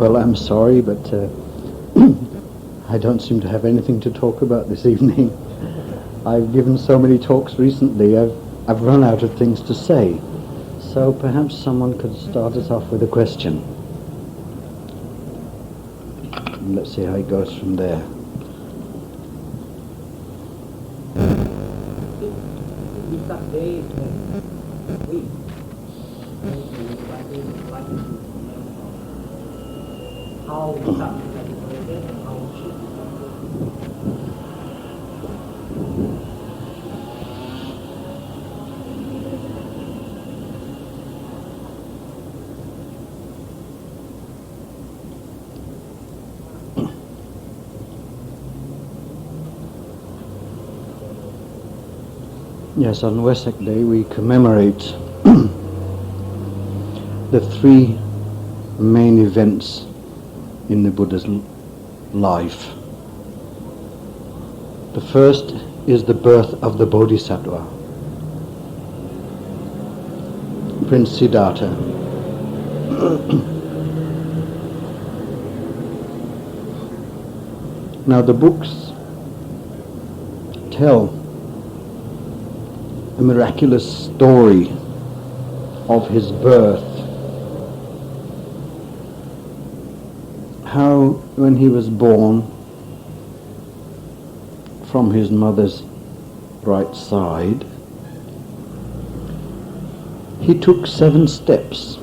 Well, I'm sorry, but I don't seem to have anything to talk about this evening. I've given so many talks recently, I've run out of things to say. So perhaps someone could start us off with a question. And let's see how it goes from there. Yes, on Wesak Day we commemorate the three main events in the Buddha's life. The first is the birth of the Bodhisattva, Prince Siddhartha. Now the books tell a miraculous story of his birth. How when he was born from his mother's right side, he took 7 steps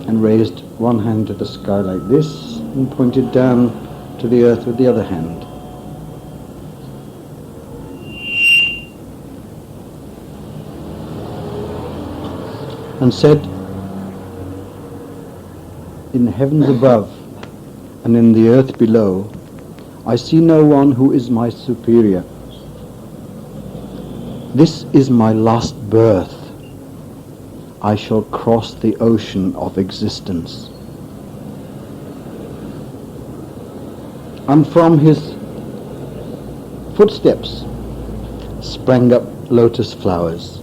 and raised one hand to the sky like this and pointed down to the earth with the other hand. And said, "In the heavens above and in the earth below, I see no one who is my superior. This is my last birth. I shall cross the ocean of existence." And from his footsteps sprang up lotus flowers.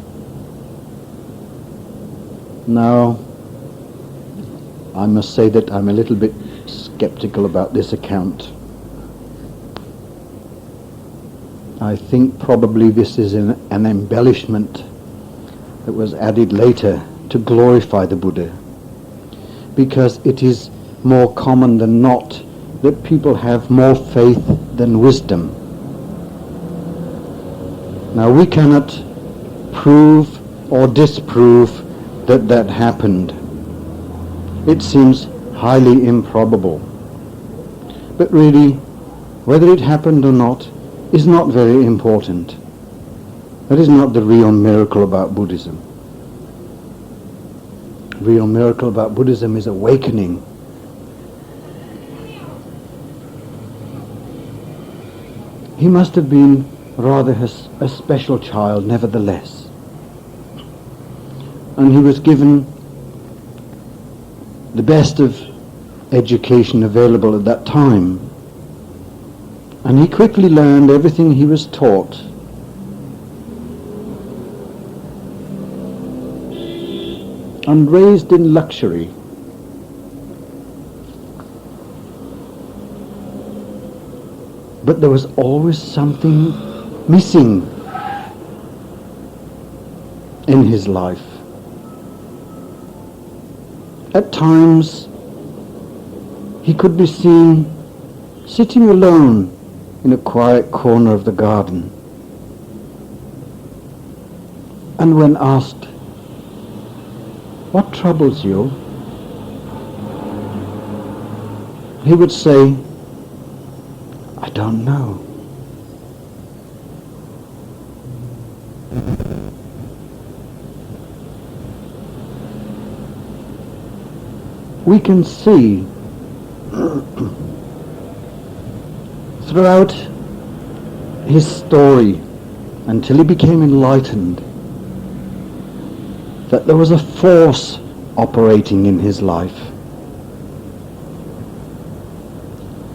Now, I must say that I'm a little bit skeptical about this account. I think probably this is an embellishment that was added later to glorify the Buddha, because it is more common than not that people have more faith than wisdom. Now, we cannot prove or disprove that happened. It seems highly improbable. But really, whether it happened or not is not very important. That is not the real miracle about Buddhism. The real miracle about Buddhism is awakening. He must have been rather a special child, nevertheless. And he was given the best of education available at that time. And he quickly learned everything he was taught. And raised in luxury. But there was always something missing in his life. At times, he could be seen sitting alone in a quiet corner of the garden. And when asked, "What troubles you?" he would say, "I don't know." We can see throughout his story, until he became enlightened, that there was a force operating in his life.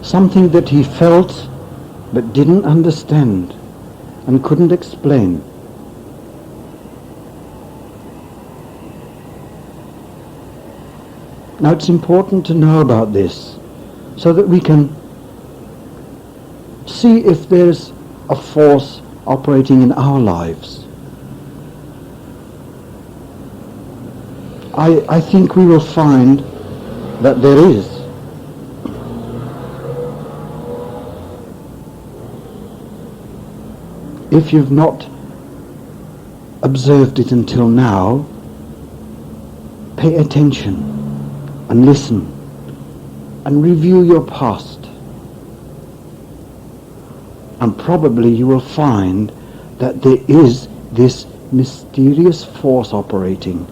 Something that he felt but didn't understand and couldn't explain. Now it's important to know about this so that we can see if there's a force operating in our lives. I think we will find that there is. If you've not observed it until now, pay attention and listen and review your past. And probably you will find that there is this mysterious force operating.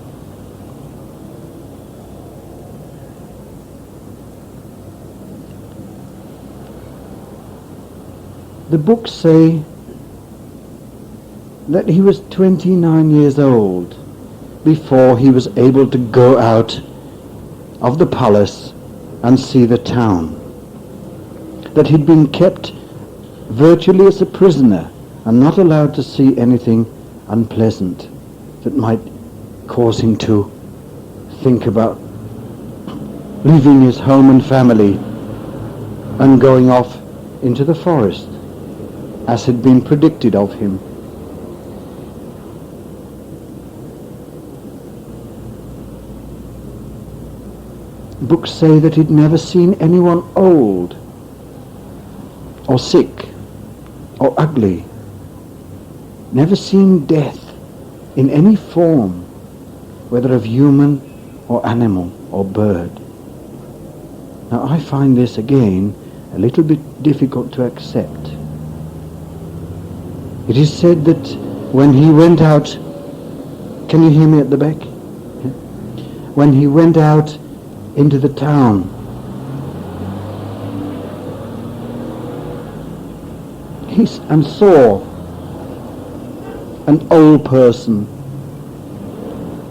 The books say that he was 29 years old before he was able to go out of the palace and see the town. That he'd been kept virtually as a prisoner and not allowed to see anything unpleasant that might cause him to think about leaving his home and family and going off into the forest, as had been predicted of him. Books say that he'd never seen anyone old or sick or ugly, never seen death in any form, whether of human or animal or bird. Now I find this again a little bit difficult to accept. It is said that when he went out, can you hear me at the back? Yeah. When he went out into the town, and saw an old person,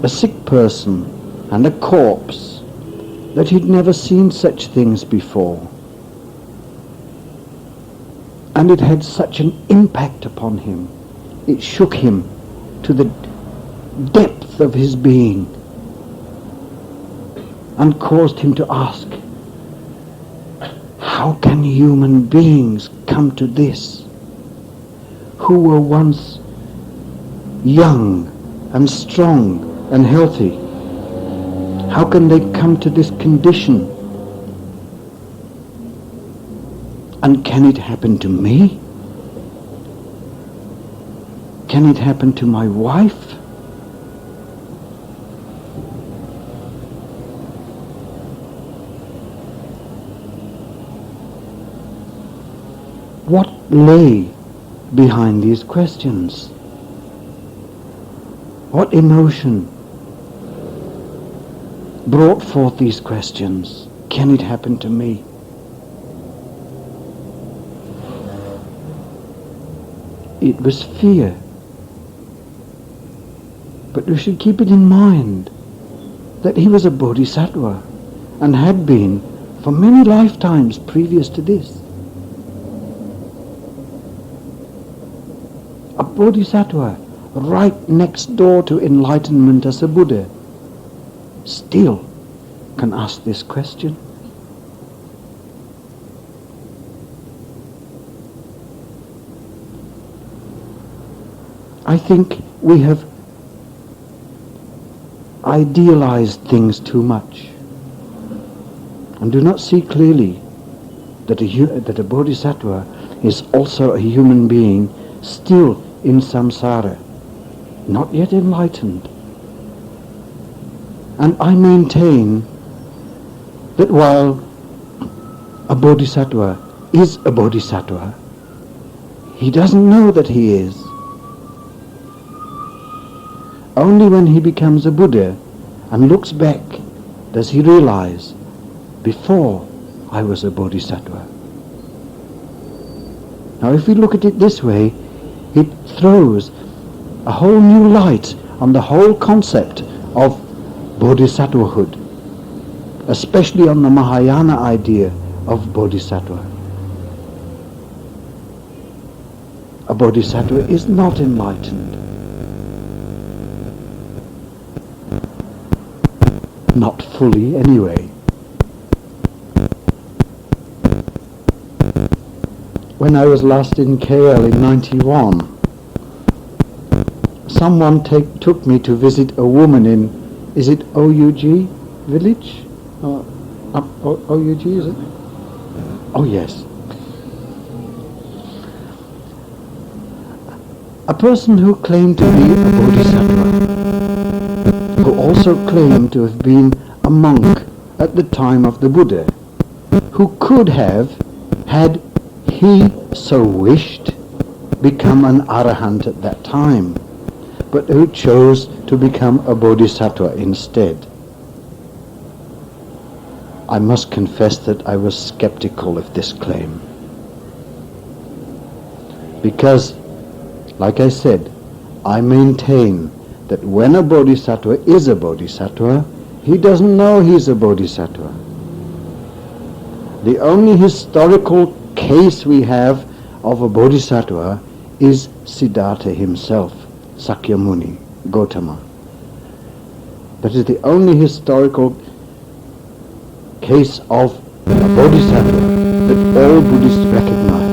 a sick person, and a corpse, that he'd never seen such things before. And it had such an impact upon him. It shook him to the depth of his being and caused him to ask, how can human beings come to this, who were once young and strong and healthy? How can they come to this condition? And can it happen to me? Can it happen to my wife? What lay behind these questions? What emotion brought forth these questions? Can it happen to me? It was fear. But we should keep it in mind that he was a bodhisattva and had been for many lifetimes previous to this. A bodhisattva right next door to enlightenment as a Buddha still can ask this question. I think we have idealized things too much and do not see clearly that a bodhisattva is also a human being still in samsara, not yet enlightened. And I maintain that while a bodhisattva is a bodhisattva, he doesn't know that he is. Only when he becomes a Buddha and looks back does he realize, before I was a bodhisattva. Now if we look at it this way, it throws a whole new light on the whole concept of bodhisattvahood, especially on the Mahayana idea of bodhisattva. A bodhisattva is not enlightened. Not fully anyway. when I was last in KL in 91, someone took me to visit a woman in, is it OUG village? OUG, is it? Oh, yes. A person who claimed to be a bodhisattva, who also claimed to have been a monk at the time of the Buddha, who could have, had he so wished, become an arahant at that time, but who chose to become a bodhisattva instead. I must confess that I was skeptical of this claim. Because, like I said, I maintain that when a bodhisattva is a bodhisattva, he doesn't know he's a bodhisattva. The only historical case we have of a bodhisattva is Siddhartha himself, Sakyamuni, Gautama. That is the only historical case of a bodhisattva that all Buddhists recognize.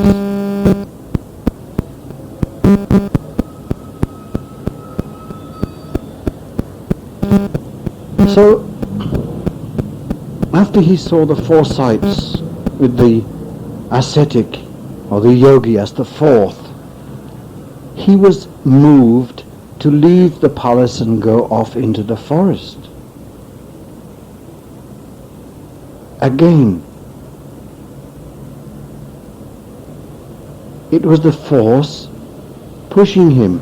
So, after he saw the four sights with the ascetic or the yogi as the fourth, he was moved to leave the palace and go off into the forest. Again, it was the force pushing him.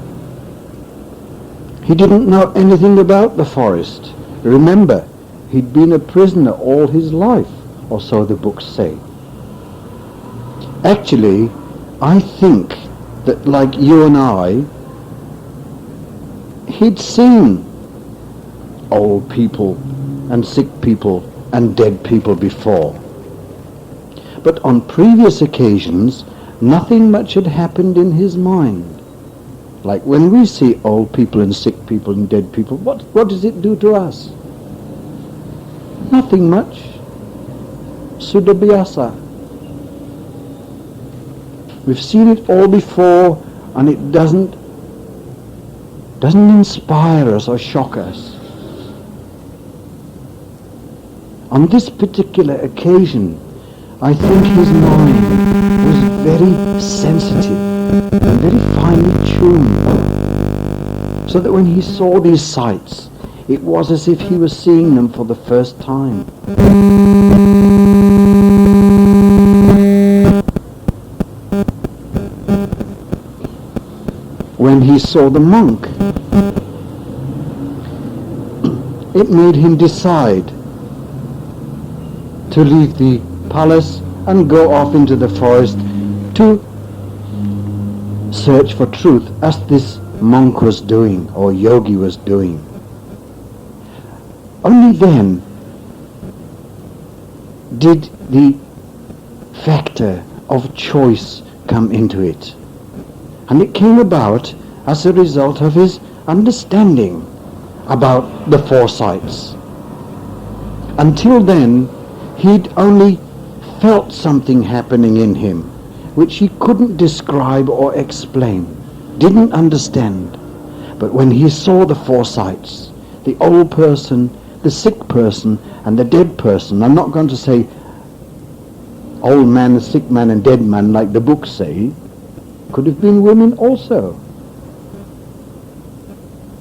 He didn't know anything about the forest. Remember, he'd been a prisoner all his life, or so the books say. Actually, I think that like you and I, he'd seen old people and sick people and dead people before. But on previous occasions, nothing much had happened in his mind. Like when we see old people and sick people and dead people, what does it do to us? Nothing much. Sudabhyasa. We've seen it all before, and it doesn't inspire us or shock us. On this particular occasion, I think his mind was very sensitive and very finely tuned, so that when he saw these sights, it was as if he was seeing them for the first time. When he saw the monk, it made him decide to leave the palace and go off into the forest to search for truth, as this monk was doing, or yogi was doing. Only then did the factor of choice come into it. And it came about as a result of his understanding about the four sights. Until then, he'd only felt something happening in him, which he couldn't describe or explain, didn't understand. But when he saw the four sights, the old person, the sick person, and the dead person, I'm not going to say old man, sick man, and dead man like the books say, could have been women also.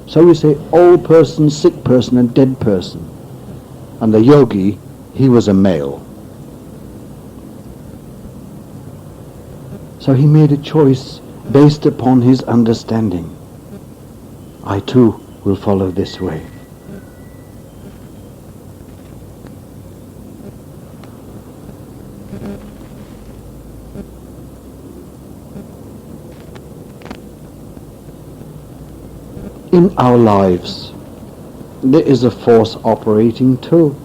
So we say old person, sick person, and dead person. And the yogi, he was a male. So he made a choice based upon his understanding. I too will follow this way. In our lives, there is a force operating too.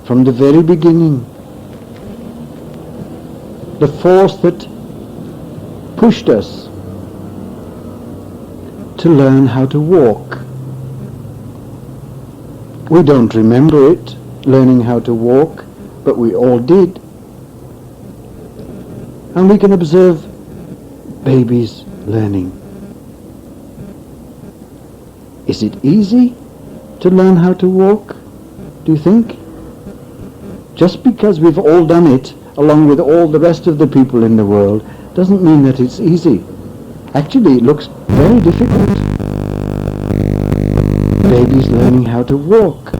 From the very beginning, the force that pushed us to learn how to walk. We don't remember it, learning how to walk, but we all did. And we can observe babies learning. Is it easy to learn how to walk, do you think? Just because we've all done it, along with all the rest of the people in the world, doesn't mean that it's easy. Actually, it looks very difficult. Babies learning how to walk,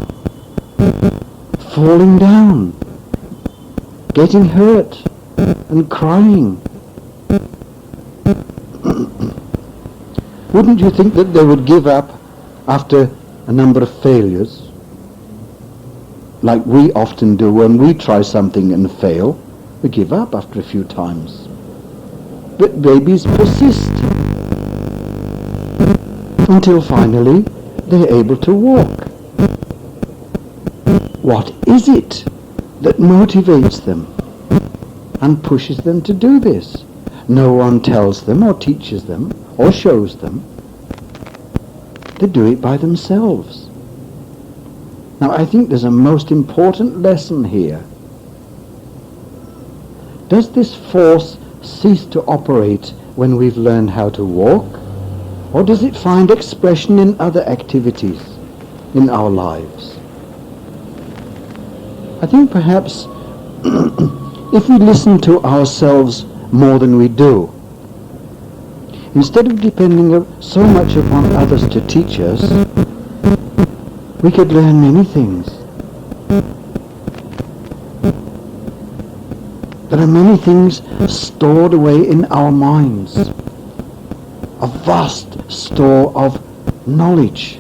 falling down, getting hurt and crying. Wouldn't you think that they would give up after a number of failures, like we often do when we try something and fail? We give up after a few times. But babies persist until finally they're able to walk. What is it that motivates them and pushes them to do this? No one tells them or teaches them or shows them. They do it by themselves. Now, I think there's a most important lesson here. Does this force cease to operate when we've learned how to walk? Or does it find expression in other activities in our lives? I think perhaps if we listen to ourselves more than we do, instead of depending so much upon others to teach us, we could learn many things. There are many things stored away in our minds, a vast store of knowledge.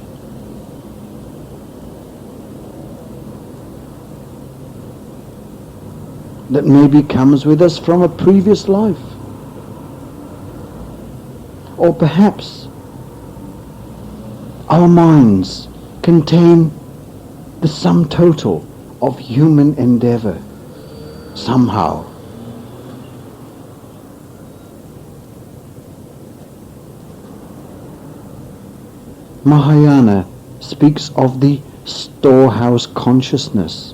That maybe comes with us from a previous life. Or perhaps our minds contain the sum total of human endeavor somehow. Mahayana speaks of the storehouse consciousness.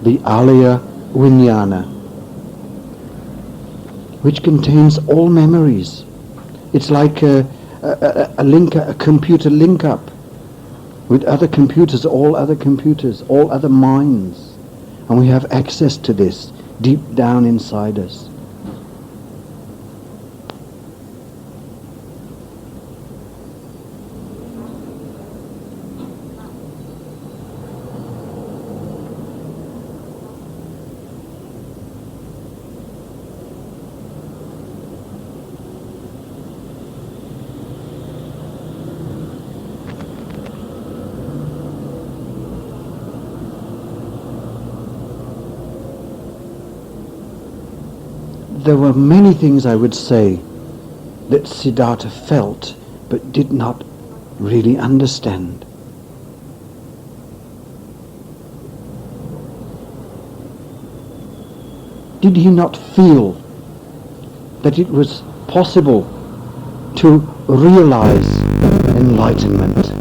The Alaya Vinyana, which contains all memories. It's like a computer link-up with other computers, all other minds. And we have access to this deep down inside us. There were many things, I would say, that Siddhartha felt but did not really understand. Did he not feel that it was possible to realize enlightenment,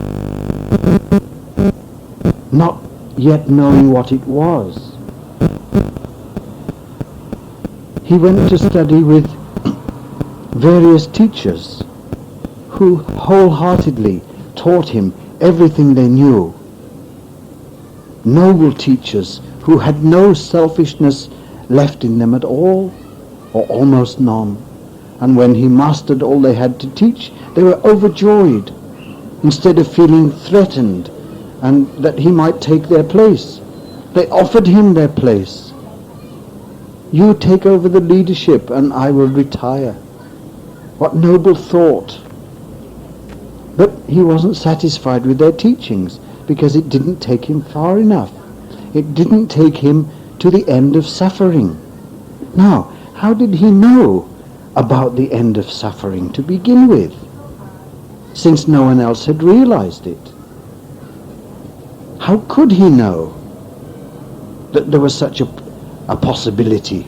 not yet knowing what it was? He went to study with various teachers who wholeheartedly taught him everything they knew. Noble teachers who had no selfishness left in them at all, or almost none. And when he mastered all they had to teach, they were overjoyed. Instead of feeling threatened and that he might take their place, they offered him their place. You take over the leadership and I will retire. What noble thought. But he wasn't satisfied with their teachings because it didn't take him far enough. It didn't take him to the end of suffering. Now, how did he know about the end of suffering to begin with, since no one else had realized it? How could he know that there was such a possibility?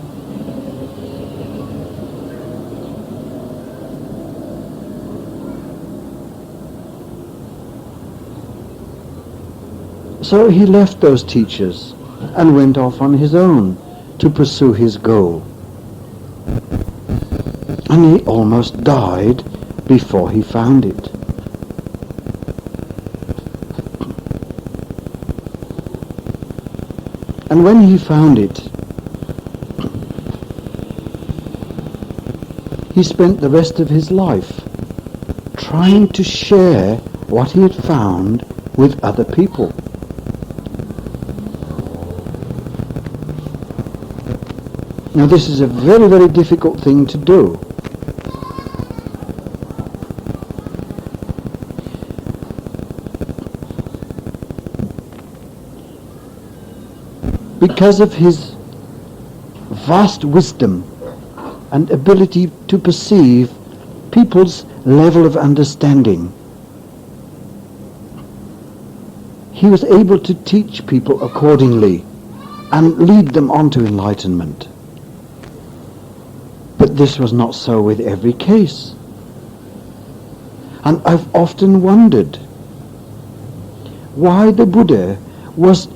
So he left those teachers and went off on his own to pursue his goal. And he almost died before he found it. And when he found it, he spent the rest of his life trying to share what he had found with other people. Now this is a very, very difficult thing to do. Because of his vast wisdom and ability to perceive people's level of understanding, he was able to teach people accordingly and lead them on to enlightenment. But this was not so with every case. And I've often wondered why the Buddha was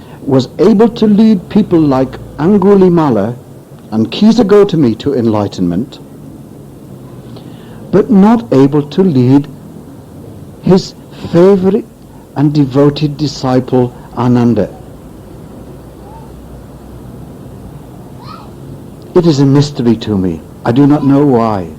able to lead people like Angulimala and Kisa Gotami to enlightenment, but not able to lead his favorite and devoted disciple Ananda. It is a mystery to me. I do not know why.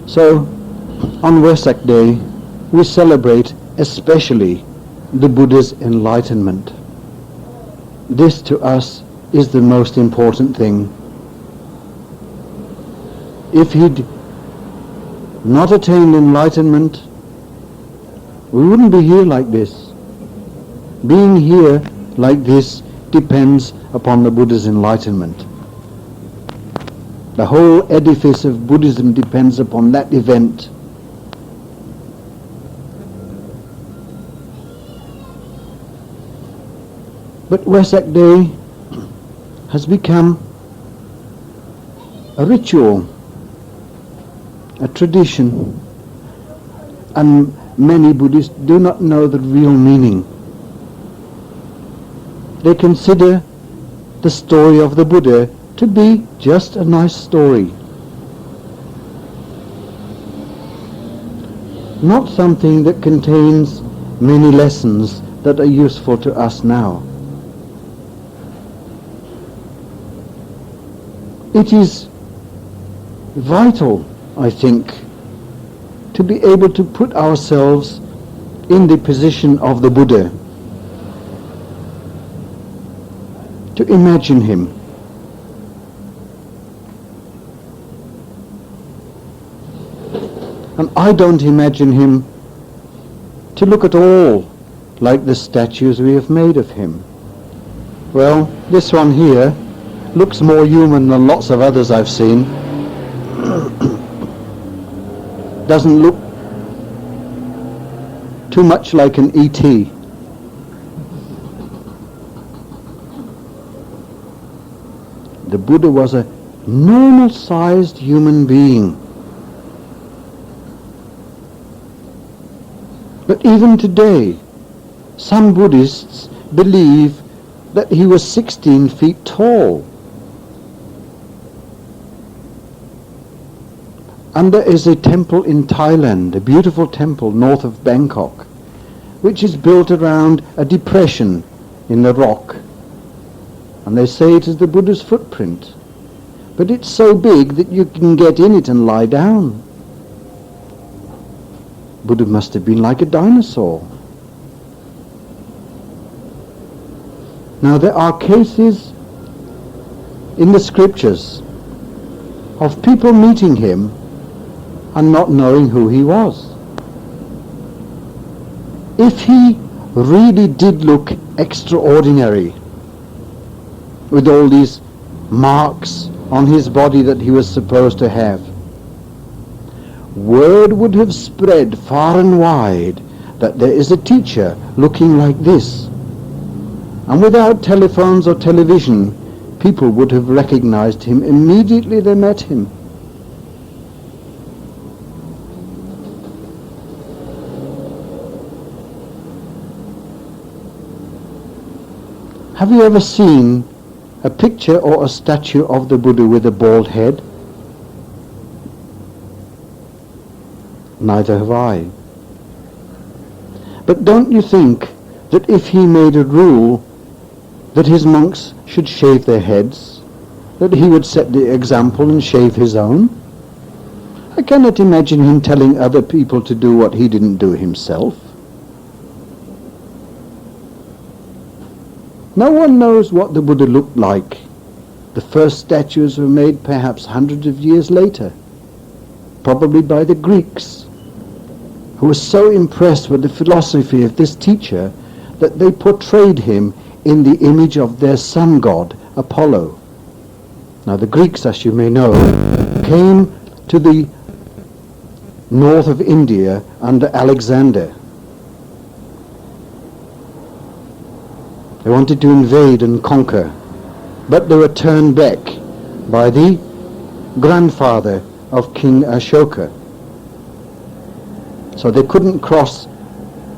So, on Vesak Day, we celebrate especially the Buddha's enlightenment. This to us is the most important thing. If he'd not attained enlightenment, we wouldn't be here like this. Being here like this depends upon the Buddha's enlightenment. The whole edifice of Buddhism depends upon that event. But Vesak Day has become a ritual, a tradition, and many Buddhists do not know the real meaning. They consider the story of the Buddha to be just a nice story, not something that contains many lessons that are useful to us now. It is vital, I think, to be able to put ourselves in the position of the Buddha, to imagine him. And I don't imagine him to look at all like the statues we have made of him. Well, this one here looks more human than lots of others I've seen. Doesn't look too much like an E.T. The Buddha was a normal-sized human being. But even today, some Buddhists believe that he was 16 feet tall. And there is a temple in Thailand, a beautiful temple north of Bangkok, which is built around a depression in the rock. And they say it is the Buddha's footprint. But it's so big that you can get in it and lie down. Buddha must have been like a dinosaur. Now there are cases in the scriptures of people meeting him and not knowing who he was. If he really did look extraordinary, with all these marks on his body that he was supposed to have, word would have spread far and wide that there is a teacher looking like this. And without telephones or television, people would have recognized him immediately they met him. Have you ever seen a picture or a statue of the Buddha with a bald head? Neither have I. But don't you think that if he made a rule that his monks should shave their heads, that he would set the example and shave his own? I cannot imagine him telling other people to do what he didn't do himself. No one knows what the Buddha looked like. The first statues were made perhaps hundreds of years later, probably by the Greeks, who were so impressed with the philosophy of this teacher that they portrayed him in the image of their sun god, Apollo. Now the Greeks, as you may know, came to the north of India under Alexander. They wanted to invade and conquer, but they were turned back by the grandfather of King Ashoka. So they couldn't cross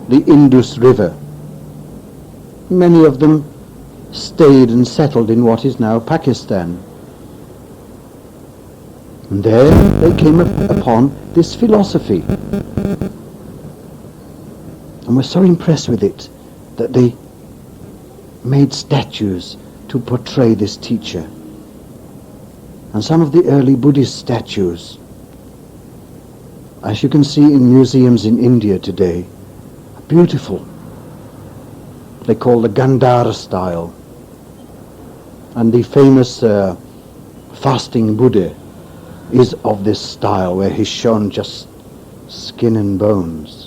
the Indus River. Many of them stayed and settled in what is now Pakistan. And there they came upon this philosophy and were so impressed with it that they made statues to portray this teacher. And some of the early Buddhist statues, as you can see in museums in India today, are beautiful. They call the Gandhara style. And the famous fasting Buddha is of this style, where he's shown just skin and bones.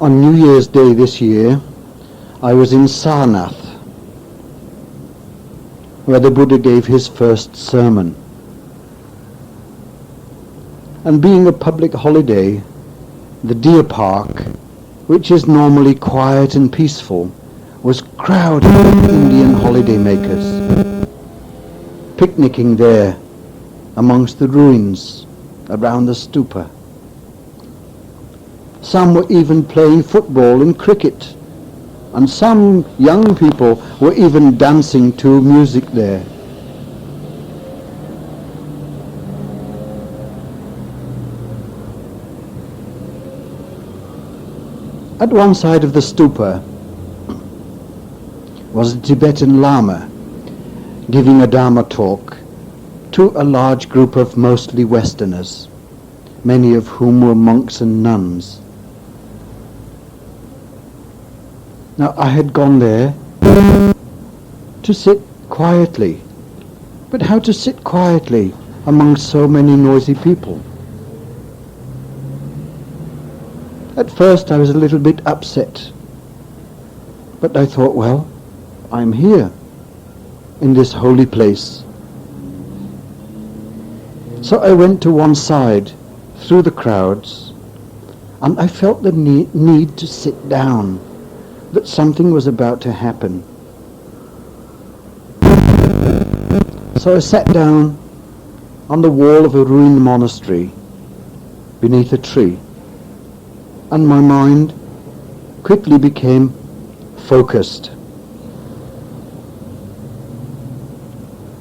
On New Year's Day this year, I was in Sarnath, where the Buddha gave his first sermon. And being a public holiday, the deer park, which is normally quiet and peaceful, was crowded with Indian holiday makers, picnicking there amongst the ruins around the stupa. Some were even playing football and cricket, and some young people were even dancing to music there. At one side of the stupa was a Tibetan Lama giving a Dharma talk to a large group of mostly Westerners, many of whom were monks and nuns. Now, I had gone there to sit quietly, but how to sit quietly among so many noisy people? At first I was a little bit upset, but I thought, well, I'm here in this holy place. So I went to one side through the crowds, and I felt the need to sit down, that something was about to happen. So I sat down on the wall of a ruined monastery beneath a tree, and my mind quickly became focused.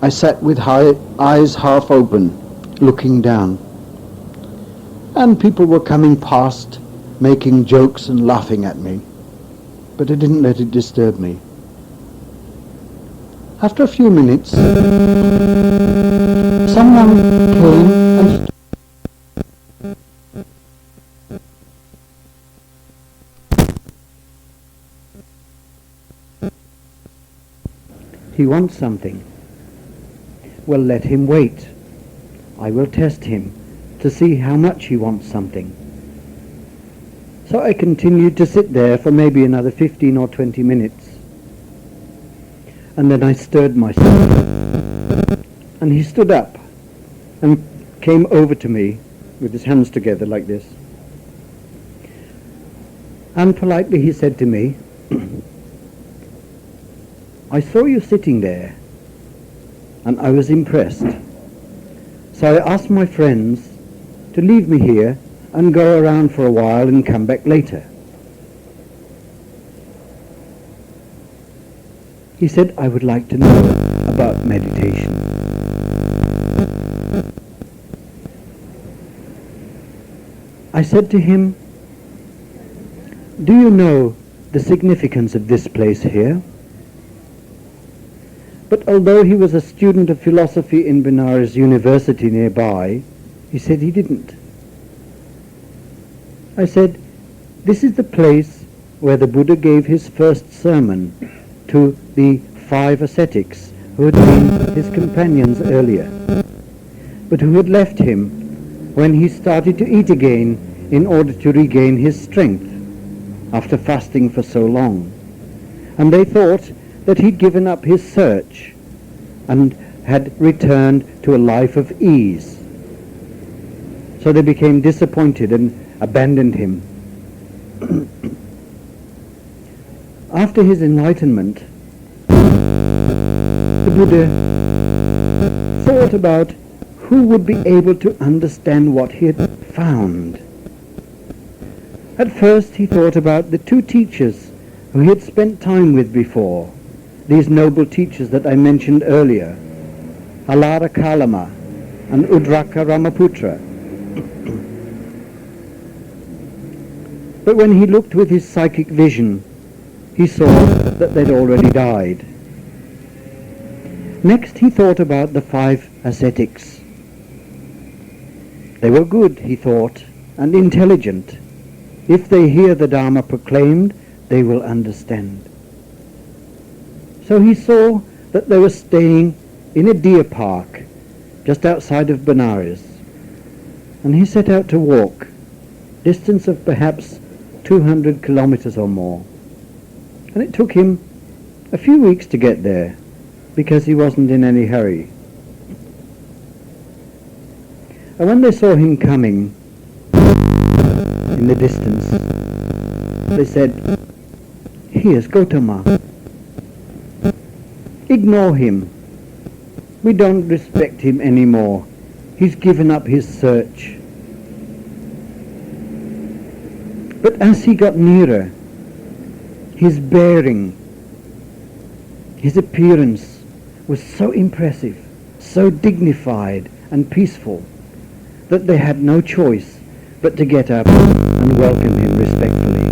I sat with eyes half open, looking down, and people were coming past, making jokes and laughing at me, but I didn't let it disturb me. After a few minutes, someone came and He wants something. Well, let him wait. I will test him to see how much he wants something. So I continued to sit there for maybe another 15 or 20 minutes. And then I stirred myself. And he stood up and came over to me with his hands together like this. And politely he said to me, I saw you sitting there and I was impressed. So I asked my friends to leave me here and go around for a while and come back later. He said, I would like to know about meditation. I said to him, do you know the significance of this place here? But although he was a student of philosophy in Benares University nearby, he said he didn't. I said, this is the place where the Buddha gave his first sermon to the 5 ascetics who had been his companions earlier, but who had left him when he started to eat again in order to regain his strength after fasting for so long. And they thought that he'd given up his search and had returned to a life of ease. So they became disappointed and abandoned him. After his enlightenment, the Buddha thought about who would be able to understand what he had found. At first he thought about the 2 teachers who he had spent time with before, these noble teachers that I mentioned earlier, Alara Kalama and Udraka Ramaputra. But when he looked with his psychic vision, he saw that they'd already died. Next he thought about the 5 ascetics. They were good, he thought, and intelligent. If they hear the Dharma proclaimed, they will understand. So he saw that they were staying in a deer park just outside of Benares. And he set out to walk, distance of perhaps 200 kilometers or more. And it took him a few weeks to get there because he wasn't in any hurry. And when they saw him coming in the distance, they said, here's Gautama. Ignore him. We don't respect him anymore. He's given up his search. But as he got nearer, his bearing, his appearance was so impressive, so dignified and peaceful, that they had no choice but to get up and welcome him respectfully.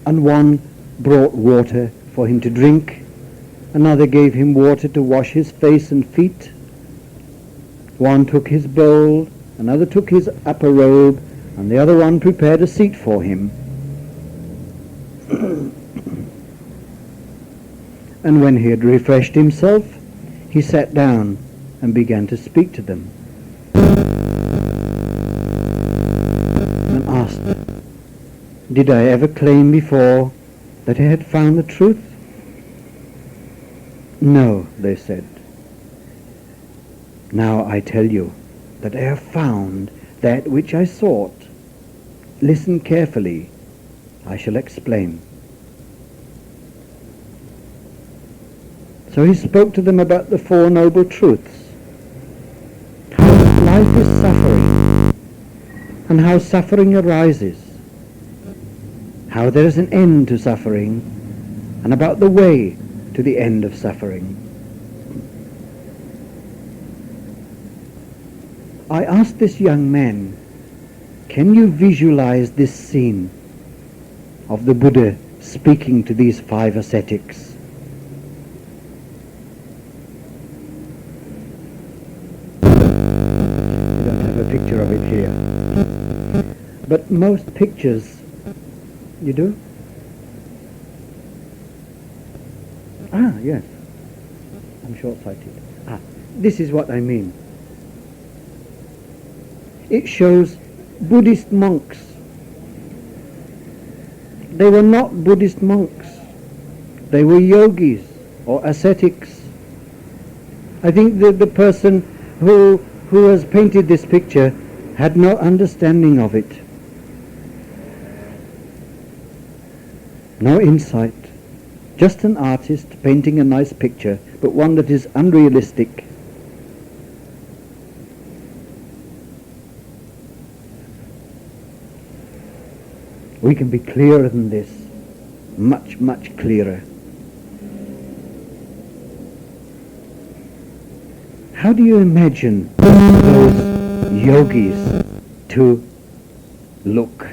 And one brought water for him to drink, another gave him water to wash his face and feet, one took his bowl, another took his upper robe, and the other one prepared a seat for him. And when he had refreshed himself, he sat down and began to speak to them and asked, did I ever claim before that I had found the truth? No, they said. Now I tell you that I have found that which I sought. Listen carefully. I shall explain. So he spoke to them about the 4 noble truths. How life is suffering, and how suffering arises. How there is an end to suffering, and about the way to the end of suffering. I asked this young man, can you visualize this scene of the Buddha speaking to these 5 ascetics? I don't have a picture of it here. But most pictures, you do? yes. I'm short-sighted. This is what I mean. It shows Buddhist monks. They were not Buddhist monks. They were yogis or ascetics. I think that the person who has painted this picture had no understanding of it. No insight. Just an artist painting a nice picture, but one that is unrealistic. We can be clearer than this. Much, much clearer. How do you imagine those yogis to look?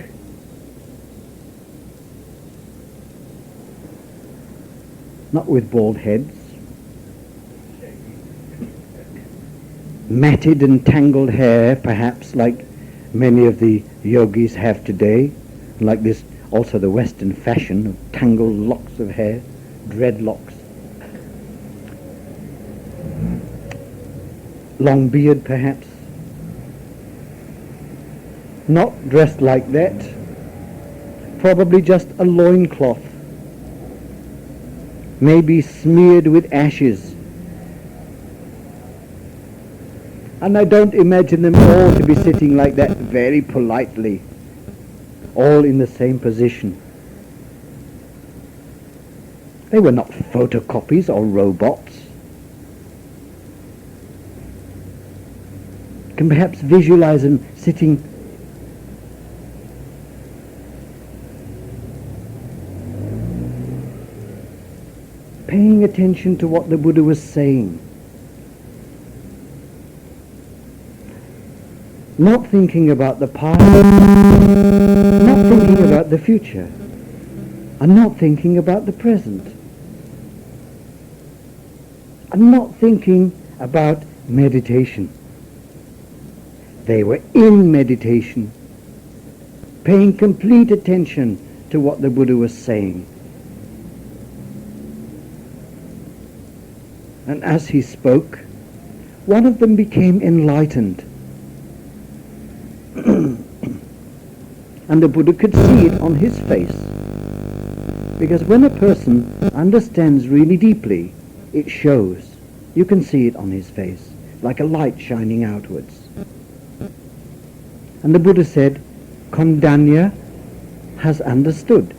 Not with bald heads, matted and tangled hair, perhaps like many of the yogis have today, like this also the Western fashion of tangled locks of hair, dreadlocks. Long beard, perhaps. Not dressed like that. Probably just a loincloth. Maybe smeared with ashes. And I don't imagine them all to be sitting like that very politely, all in the same position. They were not photocopies or robots. You can perhaps visualize them sitting paying attention to what the Buddha was saying. Not thinking about the past, not thinking about the future, and not thinking about the present, and not thinking about meditation. They were in meditation, paying complete attention to what the Buddha was saying. And as he spoke, one of them became enlightened. And the Buddha could see it on his face. Because when a person understands really deeply, it shows. You can see it on his face, like a light shining outwards. And the Buddha said, Kondanya has understood.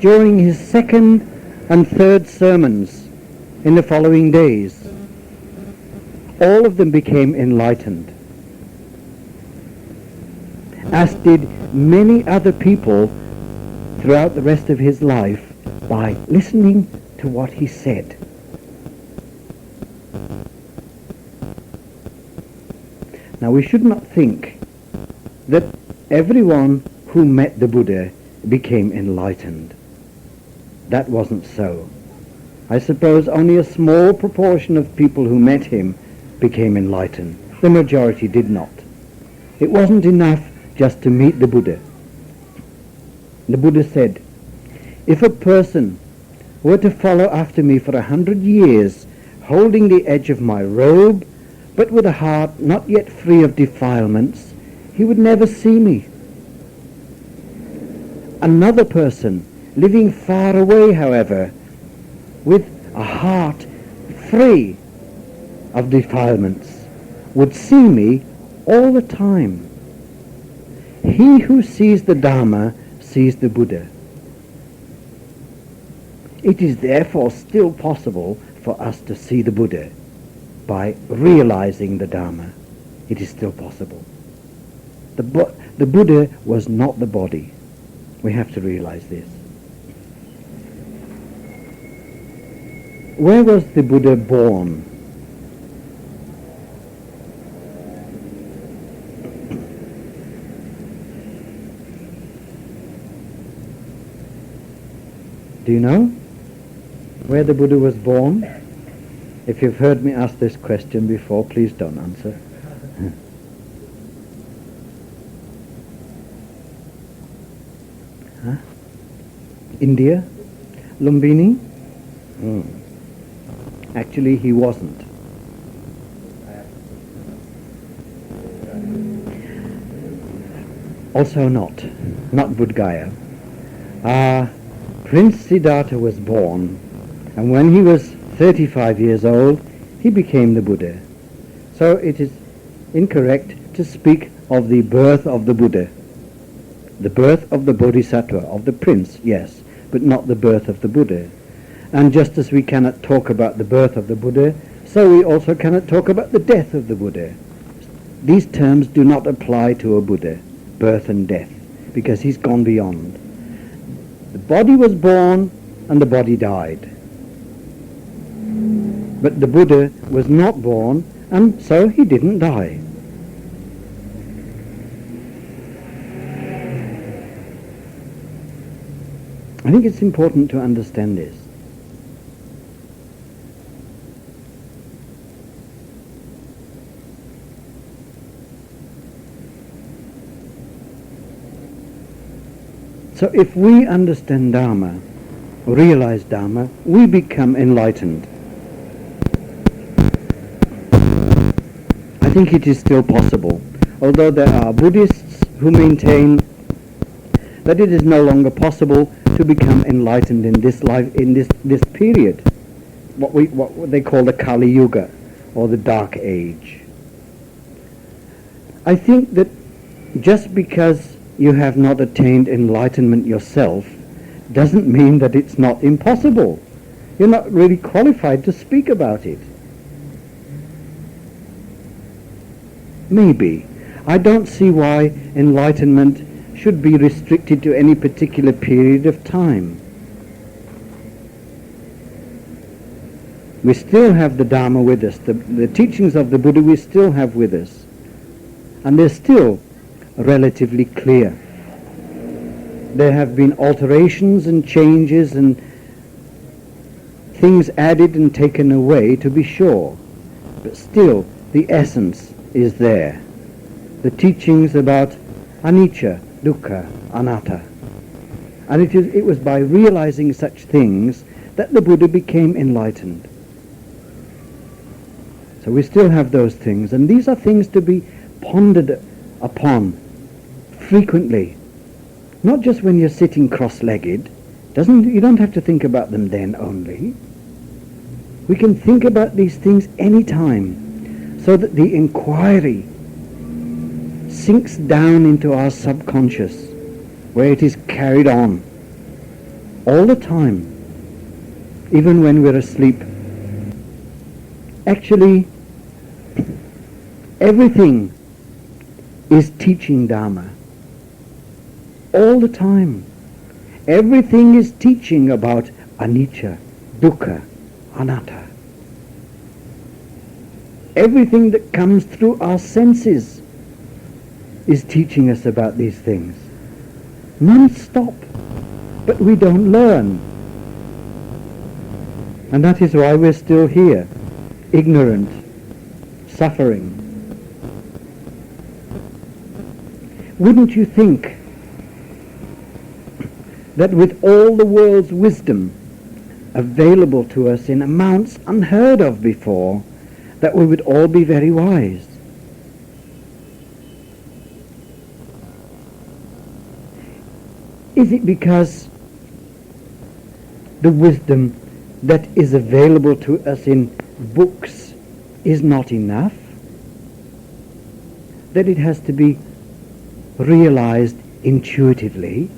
During his second and third sermons in the following days, all of them became enlightened, as did many other people throughout the rest of his life by listening to what he said. Now we should not think that everyone who met the Buddha became enlightened. That wasn't so. I suppose only a small proportion of people who met him became enlightened. The majority did not. It wasn't enough just to meet the Buddha. The Buddha said, if a person were to follow after me for 100 years, holding the edge of my robe, but with a heart not yet free of defilements, he would never see me. Another person, living far away, however, with a heart free of defilements, would see me all the time. He who sees the Dharma sees the Buddha. It is therefore still possible for us to see the Buddha by realizing the Dharma. It is still possible. The Buddha was not the body. We have to realize this. Where was the Buddha born? Do you know where the Buddha was born? If you've heard me ask this question before, please don't answer. India? Lumbini? Actually, he wasn't. Also not Bodhgaya. Prince Siddhartha was born, and when he was 35 years old, he became the Buddha. So it is incorrect to speak of the birth of the Buddha. The birth of the Bodhisattva, of the prince, yes, but not the birth of the Buddha. And just as we cannot talk about the birth of the Buddha, so we also cannot talk about the death of the Buddha. These terms do not apply to a Buddha, birth and death, because he's gone beyond. The body was born and the body died. But the Buddha was not born, and so he didn't die. I think it's important to understand this. So if we understand Dharma, realize Dharma, we become enlightened. I think it is still possible, although there are Buddhists who maintain that it is no longer possible to become enlightened in this life, in this period, what they call the Kali Yuga, or the Dark Age. I think that just because you have not attained enlightenment yourself doesn't mean that it's not impossible. You're not really qualified to speak about it. Maybe. I don't see why enlightenment should be restricted to any particular period of time. We still have the Dharma with us. The teachings of the Buddha we still have with us. And they're still relatively clear. There have been alterations and changes and things added and taken away, to be sure. But still, the essence is there. The teachings about anicca, dukkha, anatta. And it was by realizing such things that the Buddha became enlightened. So we still have those things, and these are things to be pondered upon frequently. Not just when you're sitting cross-legged. You don't have to think about them then only. We can think about these things any time, so that the inquiry sinks down into our subconscious, where it is carried on all the time, even when we're asleep. Actually, everything is teaching Dharma. All the time. Everything is teaching about anicca, dukkha, anatta. Everything that comes through our senses is teaching us about these things. Non-stop. But we don't learn. And that is why we're still here, ignorant, suffering. Wouldn't you think that with all the world's wisdom available to us in amounts unheard of before, that we would all be very wise? Is it because the wisdom that is available to us in books is not enough, that it has to be realized intuitively?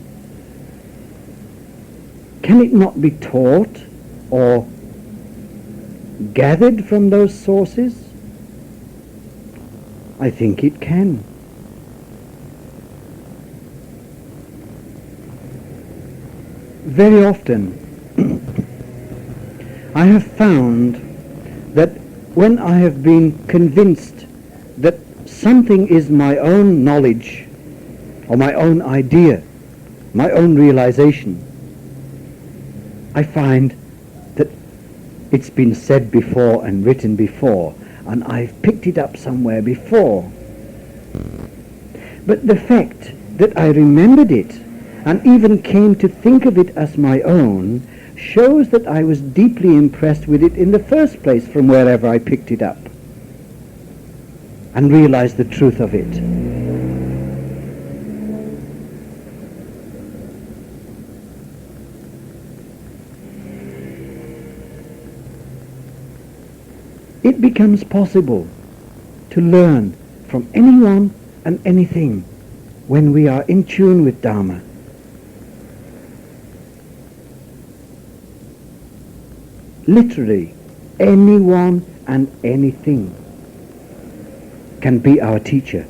Can it not be taught or gathered from those sources? I think it can. Very often I have found that when I have been convinced that something is my own knowledge or my own idea, my own realization, I find that it's been said before and written before, and I've picked it up somewhere before. But the fact that I remembered it and even came to think of it as my own shows that I was deeply impressed with it in the first place from wherever I picked it up and realized the truth of it. It becomes possible to learn from anyone and anything when we are in tune with Dharma. Literally, anyone and anything can be our teacher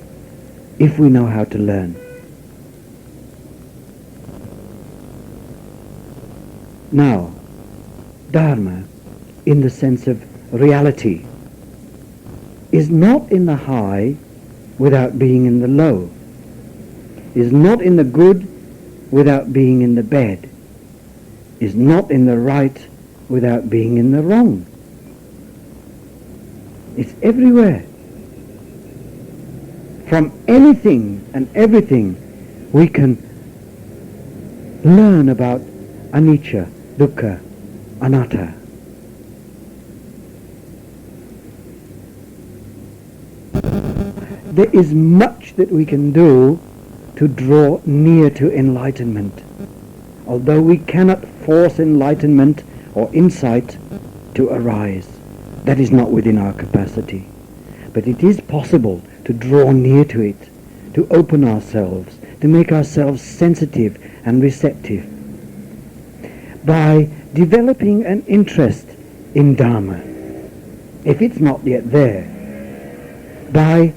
if we know how to learn. Now, Dharma, in the sense of reality, is not in the high without being in the low, is not in the good without being in the bad, is not in the right without being in the wrong. It's everywhere. From anything and everything we can learn about anicca, dukkha, anatta. There is much that we can do to draw near to enlightenment, although we cannot force enlightenment or insight to arise. That is not within our capacity. But it is possible to draw near to it, to open ourselves, to make ourselves sensitive and receptive by developing an interest in Dharma, if it's not yet there, by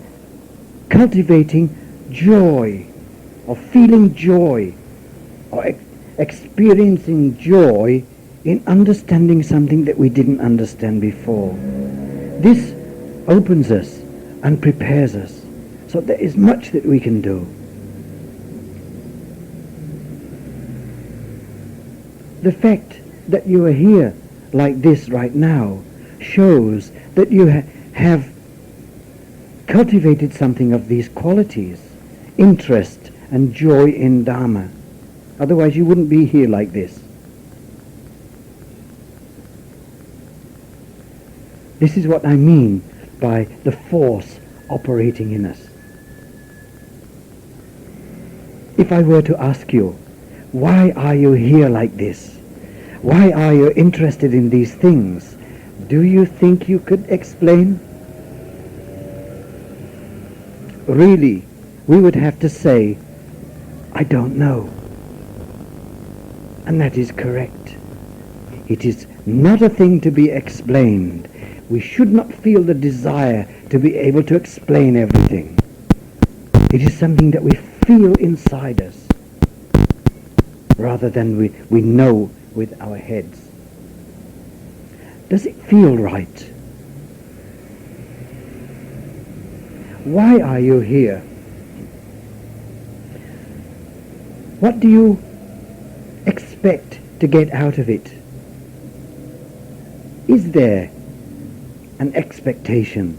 cultivating joy, or feeling joy, or experiencing joy in understanding something that we didn't understand before. This opens us and prepares us. So there is much that we can do. The fact that you are here like this right now shows that you have cultivated something of these qualities, interest and joy in Dharma. Otherwise you wouldn't be here like this. This is what I mean by the force operating in us. If I were to ask you, why are you here like this? Why are you interested in these things? Do you think you could explain? Really, we would have to say, I don't know. And that is correct. It is not a thing to be explained. We should not feel the desire to be able to explain everything. It is something that we feel inside us, rather than we know with our heads. Does it feel right? Why are you here? What do you expect to get out of it? Is there an expectation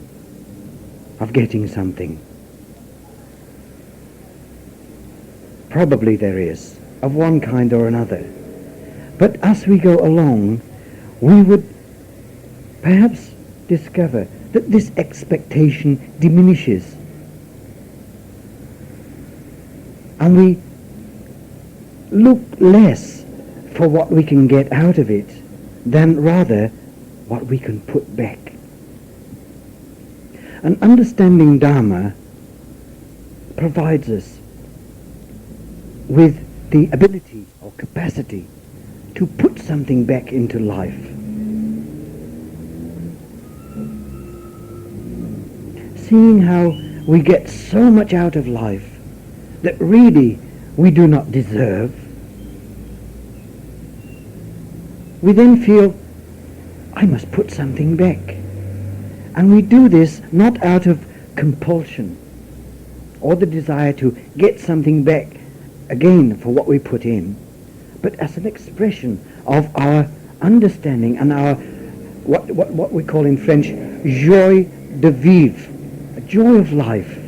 of getting something? Probably there is, of one kind or another. But as we go along, we would perhaps discover that this expectation diminishes, and we look less for what we can get out of it than rather what we can put back. And understanding Dharma provides us with the ability or capacity to put something back into life. Seeing how we get so much out of life that really we do not deserve, we then feel, I must put something back. And we do this not out of compulsion or the desire to get something back again for what we put in, but as an expression of our understanding and our what we call in French joie de vivre, a joy of life.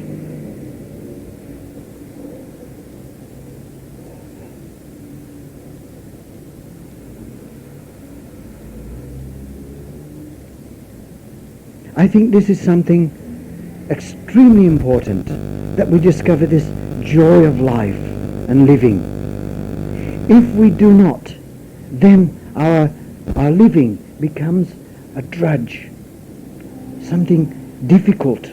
I think this is something extremely important, that we discover this joy of life and living. If we do not, then our living becomes a drudge, something difficult,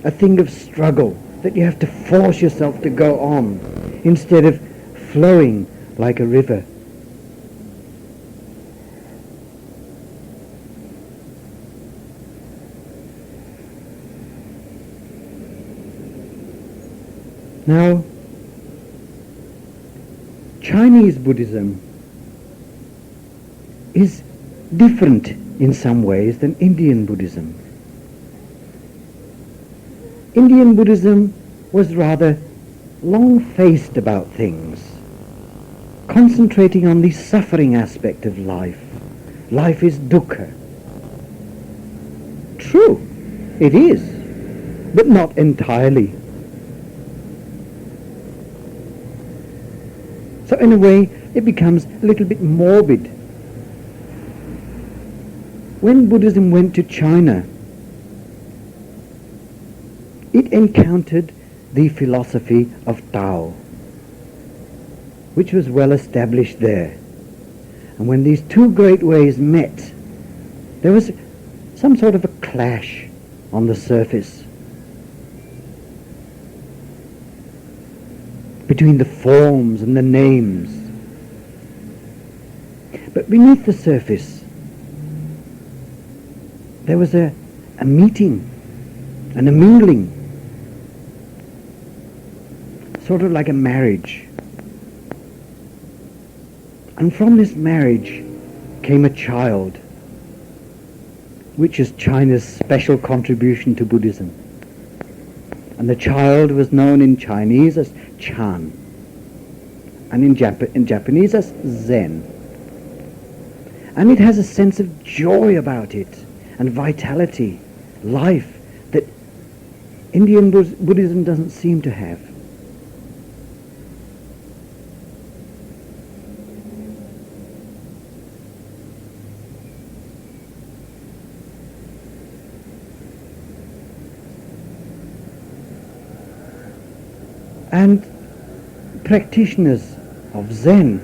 a thing of struggle that you have to force yourself to go on instead of flowing like a river. Now, Chinese Buddhism is different in some ways than Indian Buddhism. Indian Buddhism was rather long-faced about things, concentrating on the suffering aspect of life. Life is dukkha. True, it is, but not entirely. So in a way, it becomes a little bit morbid. When Buddhism went to China, it encountered the philosophy of Tao, which was well established there. And when these two great ways met, there was some sort of a clash on the surface between the forms and the names. But beneath the surface, there was a meeting and a mingling, sort of like a marriage. And from this marriage came a child, which is China's special contribution to Buddhism. And the child was known in Chinese as Chan, and in Japanese as Zen. And it has a sense of joy about it, and vitality, life, that Indian Buddhism doesn't seem to have. And practitioners of Zen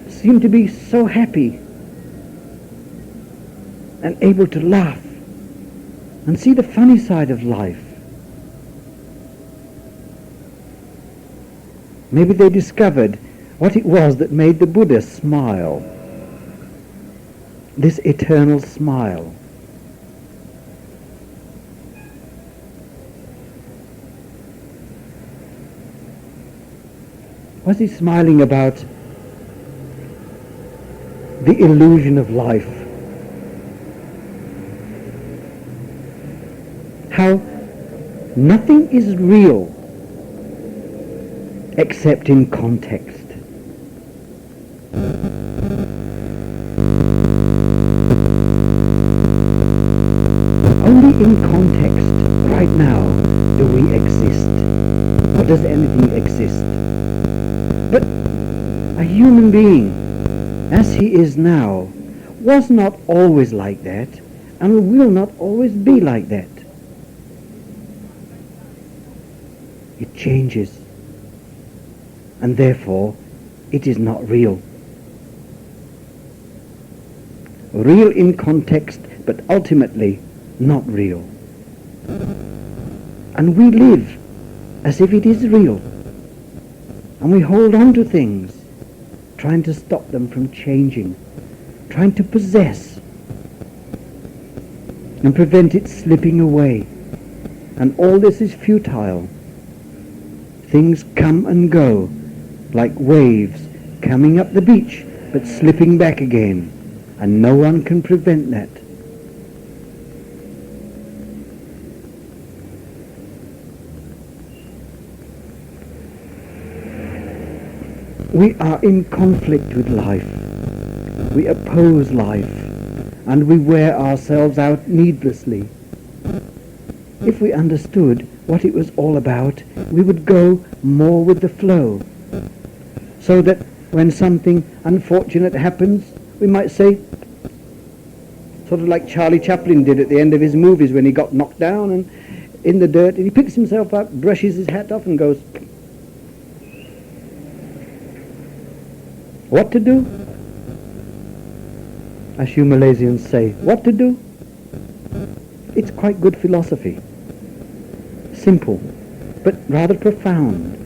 seem to be so happy and able to laugh and see the funny side of life. Maybe they discovered what it was that made the Buddha smile, this eternal smile. Was he smiling about the illusion of life? How nothing is real except in context. Only in context, right now, do we exist. Or does anything exist? But a human being, as he is now, was not always like that, and will not always be like that. It changes, and therefore it is not real. Real in context, but ultimately not real. And we live as if it is real. And we hold on to things, trying to stop them from changing, trying to possess and prevent it slipping away. And all this is futile. Things come and go, like waves coming up the beach, but slipping back again, and no one can prevent that. We are in conflict with life. We oppose life, and we wear ourselves out needlessly. If we understood what it was all about, we would go more with the flow, so that when something unfortunate happens, we might say, sort of like Charlie Chaplin did at the end of his movies when he got knocked down and in the dirt, and he picks himself up, brushes his hat off and goes, what to do? As you Malaysians say, what to do? It's quite good philosophy. Simple, but rather profound.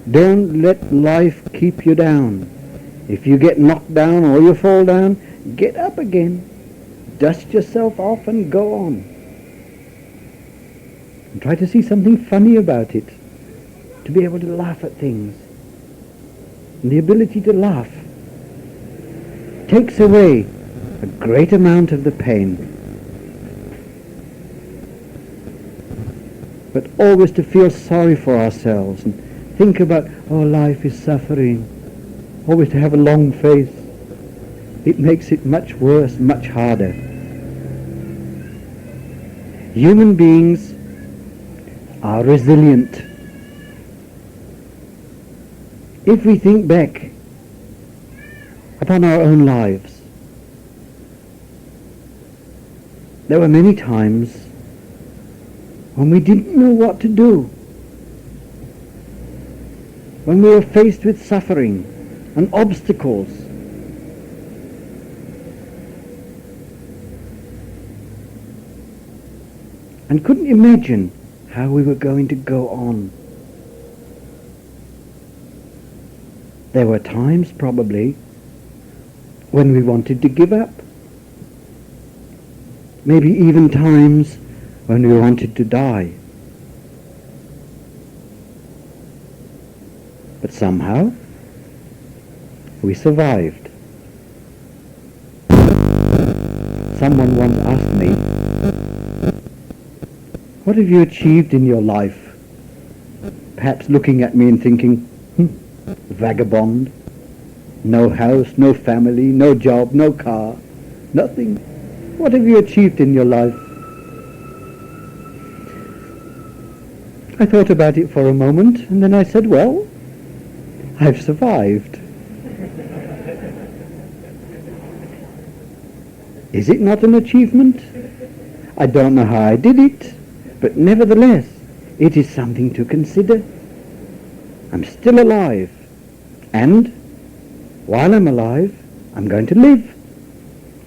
Don't let life keep you down. If you get knocked down or you fall down, get up again. Dust yourself off and go on. And try to see something funny about it. To be able to laugh at things. And the ability to laugh takes away a great amount of the pain. But always to feel sorry for ourselves and think about, oh, life is suffering. Always to have a long face. It makes it much worse, much harder. Human beings are resilient. If we think back upon our own lives, there were many times when we didn't know what to do, when we were faced with suffering and obstacles. And couldn't imagine how we were going to go on. There were times probably when we wanted to give up. Maybe even times when we wanted to die. But somehow we survived. Someone once asked me, what have you achieved in your life? Perhaps looking at me and thinking, vagabond, no house, no family, no job, no car, nothing. What have you achieved in your life? I thought about it for a moment and then I said, well, I've survived. Is it not an achievement? I don't know how I did it, but nevertheless, it is something to consider. I'm still alive, and while I'm alive, I'm going to live.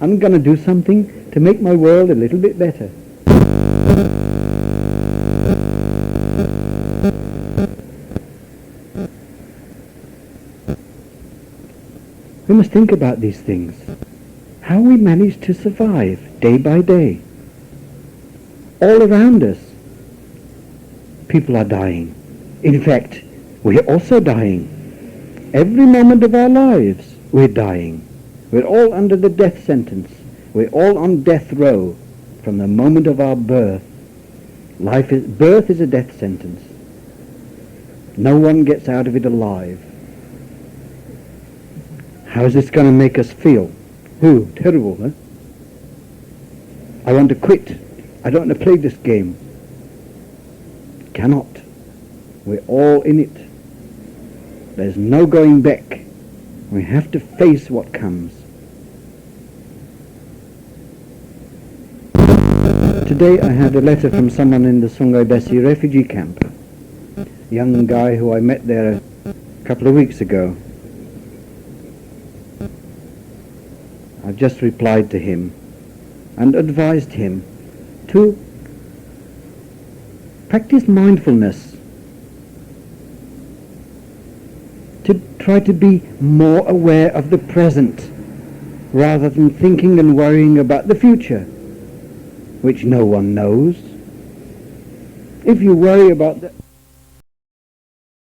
I'm going to do something to make my world a little bit better. We must think about these things. How we manage to survive day by day. All around us, people are dying. In fact, we're also dying. Every moment of our lives, we're dying. We're all under the death sentence. We're all on death row from the moment of our birth. Birth is a death sentence. No one gets out of it alive. How is this going to make us feel? Ooh, terrible, huh? I want to quit. I don't want to play this game. Cannot. We're all in it. There's no going back. We have to face what comes. Today I had a letter from someone in the Sungai Besi refugee camp. A young guy who I met there a couple of weeks ago. I've just replied to him and advised him to practice mindfulness, to try to be more aware of the present rather than thinking and worrying about the future, which no one knows. If you worry about the